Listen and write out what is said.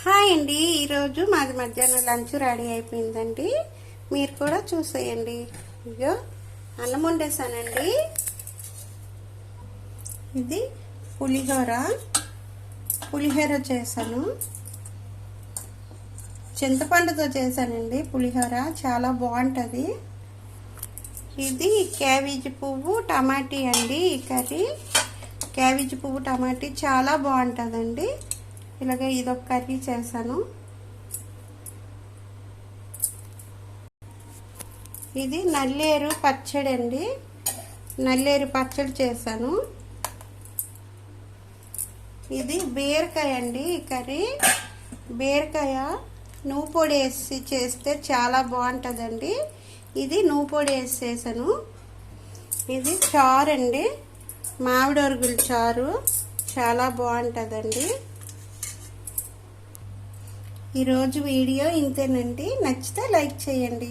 Hi అండి, ఈరోజు మాది మధ్యాహ్నం లంచ్ రెడీ అయిపోయిందండి. మీరు కూడా చూసేయండి. ఇగో అన్నం వండేసానండి. ఇది పులిహోర చేశాను. చింతపండుతో చేశానండి పులిహోర, చాలా బాగుంటుంది. ఇది క్యాబేజీ పువ్వు టమాటీ అండి. ఈ కర్రీ క్యాబేజీ పువ్వు టమాటీ చాలా బాగుంటుందండి. ఇలాగ ఇదొక కర్రీ చేశాను. ఇది నల్లేరు పచ్చడి అండి. నల్లేరు పచ్చడి చేశాను. ఇది బీరకాయ అండి. ఈ కర్రీ బీరకాయ నువ్వు పొడి వేసి చేస్తే చాలా బాగుంటుందండి. ఇది నువ్వు పొడి వేసి చేశాను. ఇది చారు అండి, మామిడి అరుగుల చారు, చాలా బాగుంటుందండి. ఈరోజు వీడియో ఇంతేనండి. నచ్చితే లైక్ చేయండి.